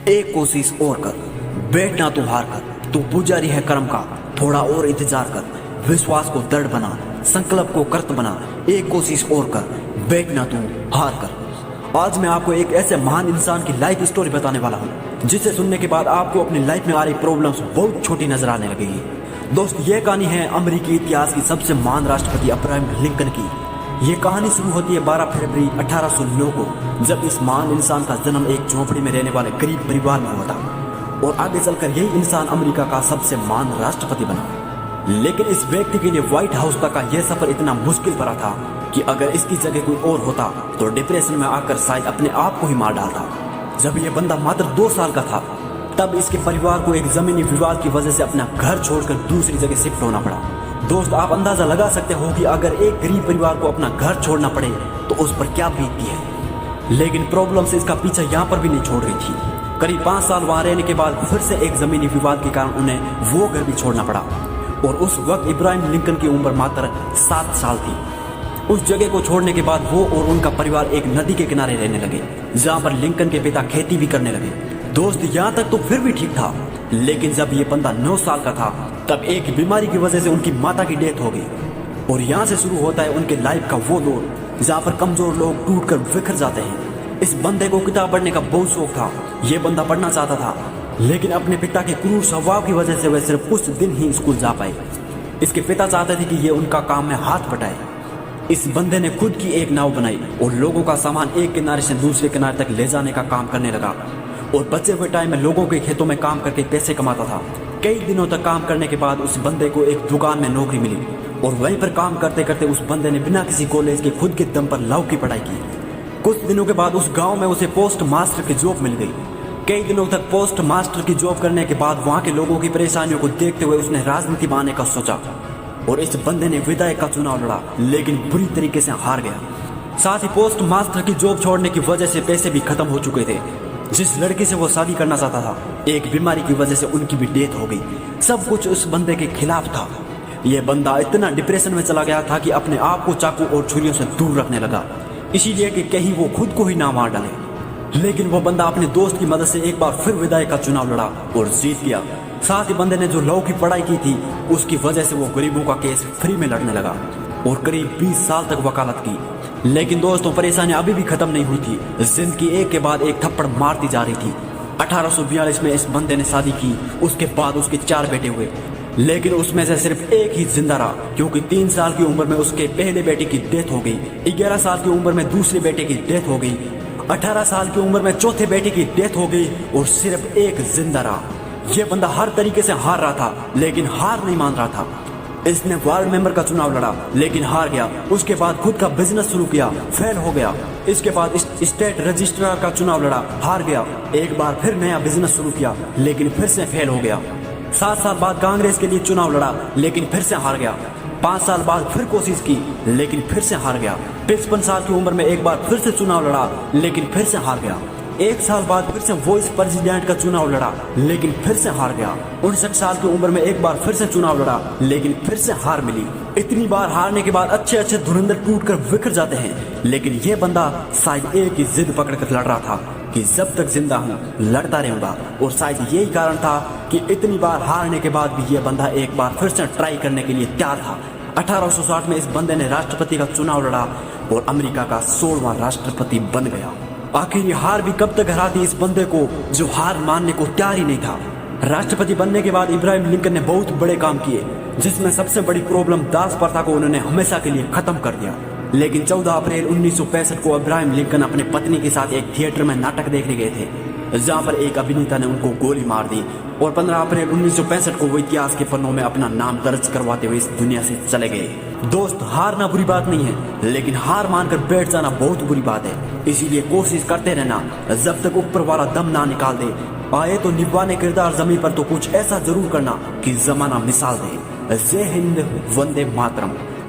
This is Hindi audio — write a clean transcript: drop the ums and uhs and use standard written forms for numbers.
एक कोशिश और कर, बैठना तू हार कर। तू पुजारी है कर्म का, थोड़ा और इंतजार कर। विश्वास को दृढ़ बना, संकल्प को कर्त बना। एक कोशिश और कर, बैठना तू हार कर। आज मैं आपको एक ऐसे महान इंसान की लाइफ स्टोरी बताने वाला हूँ जिसे सुनने के बाद आपको अपनी लाइफ में आ रही प्रॉब्लम्स बहुत छोटी नजर आने लगेगी। दोस्त, ये कहानी है अमेरिकी इतिहास की सबसे महान राष्ट्रपति अब्राहम लिंकन की। ये कहानी शुरू होती है 12 फरवरी 1809 को, जब इस महान इंसान का जन्म एक झोपड़ी में रहने वाले गरीब परिवार में हुआ था और आगे चलकर यही इंसान अमेरिका का सबसे महान राष्ट्रपति बना। लेकिन इस व्यक्ति के लिए व्हाइट हाउस तक का यह सफर इतना मुश्किल भरा था कि अगर इसकी जगह कोई और होता तो डिप्रेशन में आकर शायद अपने आप को ही मार डालता। जब यह बंदा मात्र 2 साल का था तब इसके परिवार को एक जमीनी विवाद की वजह से अपना घर छोड़कर दूसरी जगह शिफ्ट होना पड़ा। दोस्त, आप अंदाजा लगा सकते हो कि अगर एक गरीब परिवार को अपना घर छोड़ना पड़े तो उस पर क्या बीतती है। लेकिन प्रॉब्लम से इसका पीछा यहाँ पर भी नहीं छोड़ रही थी। करीब 5 साल वहां रहने के बाद फिर से एक जमीनी विवाद के कारण उन्हें वो घर भी छोड़ना पड़ा और उस वक्त इब्राहिम लिंकन की उम्र मात्र 7 साल थी। उस जगह को छोड़ने के बाद वो और उनका परिवार एक नदी के किनारे रहने लगे, जहाँ पर लिंकन के पिता खेती भी करने लगे। दोस्त, यहाँ तक तो फिर भी ठीक था, लेकिन जब ये बंदा 9 साल का था तब एक बीमारी की वजह से उनकी माता की डेथ हो गई और यहाँ से शुरू होता है उनके लाइफ का वो दौर जहाँ पर कमजोर लोग टूटकर बिखर जाते हैं। इस बंदे को किताब पढ़ने का बहुत शौक था। ये बंदा पढ़ना चाहता था, लेकिन अपने पिता के क्रूर स्वभाव की वजह से वह सिर्फ कुछ दिन ही स्कूल जा पाए। इसके पिता चाहते थे कि ये उनका काम में हाथ बटाए। इस बंदे ने खुद की एक नाव बनाई और लोगों का सामान एक किनारे से दूसरे किनारे तक ले जाने का काम करने लगा और बचे हुए टाइम में लोगों के खेतों में काम करके पैसे कमाता था। कई दिनों तक काम करने के बाद उस बंदे को एक दुकान में नौकरी मिली और वहीं पर काम करते करते उस बंदे ने बिना किसी कॉलेज के खुद के दम पर लॉ की पढ़ाई की। कुछ दिनों के बाद उस गांव में उसे पोस्ट मास्टर की जॉब मिल गई। कई दिनों तक पोस्ट मास्टर की जॉब करने के बाद वहां के लोगों की परेशानियों को देखते हुए उसने राजनीति में आने का सोचा और इस बंदे ने विधायक का चुनाव लड़ा, लेकिन बुरी तरीके से हार गया। साथ ही पोस्ट मास्टर की जॉब छोड़ने की वजह से पैसे भी खत्म हो चुके थे। जिस लड़की से वो शादी करना चाहता था, एक बीमारी की वजह से उनकी भी डेथ हो गई। सब कुछ उस बंदे के खिलाफ था। यह बंदा इतना डिप्रेशन में चला गया था कि अपने आप को चाकू और छुरियों से दूर रखने लगा, इसीलिए कि कहीं वो खुद को ही ना मार डाले। लेकिन वो बंदा अपने दोस्त की मदद से एक बार फिर विधायक का चुनाव लड़ा और जीत गया। साथ ही बंदे ने जो लॉ की पढ़ाई की थी उसकी वजह से वो गरीबों का केस फ्री में लड़ने लगा और करीब 20 साल तक वकालत की। लेकिन दोस्तों, परेशानियां अभी भी खत्म नहीं हुई थी। जिंदगी एक के बाद एक थप्पड़ मारती जा रही थी। 1842 में इस बंदे ने शादी की। उसके बाद उसके 4 बेटे हुए, लेकिन उसमें से सिर्फ एक ही जिंदा रहा, क्योंकि 3 साल की उम्र में उसके पहले बेटे की डेथ हो गई। 11 साल की उम्र में दूसरे बेटे की डेथ हो गई। 18 साल की उम्र में चौथे बेटे की डेथ हो गई और सिर्फ एक जिंदा रहा। यह बंदा हर तरीके से हार रहा था, लेकिन हार नहीं मान रहा था। इसने वार्ड मेंबर का चुनाव लड़ा, लेकिन हार गया। उसके बाद खुद का बिजनेस शुरू किया, फेल हो गया। इसके बाद स्टेट रजिस्ट्रार का चुनाव लड़ा, हार गया। एक बार फिर नया बिजनेस शुरू किया, लेकिन फिर से फेल हो गया। 7 साल बाद कांग्रेस के लिए चुनाव लड़ा, लेकिन फिर से हार गया। 5 साल बाद फिर कोशिश की, लेकिन फिर से हार गया। 55 साल की उम्र में एक बार फिर से चुनाव लड़ा, लेकिन फिर से हार गया। 1 साल बाद फिर से वाइस प्रेसिडेंट का चुनाव लड़ा, लेकिन फिर से हार गया। 59 साल की उम्र में एक बार फिर से चुनाव लड़ा, लेकिन फिर से हार मिली। इतनी बार हारने के बाद अच्छे अच्छे धुरंधर टूटकर बिखर जाते हैं, लेकिन ये बंदा शायद एक ही जिद पकड़कर लड़ रहा था कि जब तक जिंदा हूँ लड़ता रहूंगा। और शायद यही कारण था कि इतनी बार हारने के बाद भी ये बंदा एक बार फिर से ट्राई करने के लिए तैयार था। 1860 में इस बंदे ने राष्ट्रपति का चुनाव लड़ा और अमेरिका का 16वां राष्ट्रपति बन गया। आखिर ये हार भी कब तक हराती इस बंदे को, जो हार मानने को तैयार ही नहीं था। राष्ट्रपति बनने के बाद इब्राहिम लिंकन ने बहुत बड़े काम किए, जिसमें सबसे बड़ी प्रॉब्लम दास प्रथा को उन्होंने हमेशा के लिए खत्म कर दिया। लेकिन 14 अप्रैल 1965 को इब्राहिम लिंकन अपने पत्नी के साथ एक थिएटर में नाटक देखने गए थे, जहां पर एक अभिनेता ने उनको गोली मार दी और 15 अप्रैल 1965 को वो इतिहास के पन्नों में अपना नाम दर्ज करवाते हुए इस दुनिया से चले गए। दोस्त, हारना बुरी बात नहीं है, लेकिन हार मानकर बैठ जाना बहुत बुरी बात है। इसीलिए कोशिश करते रहना जब तक ऊपर वाला दम ना निकाल दे। आए तो निभाने किरदार जमीन पर तो कुछ ऐसा जरूर करना कि जमाना मिसाल दे। जय हिंद, वंदे मातरम।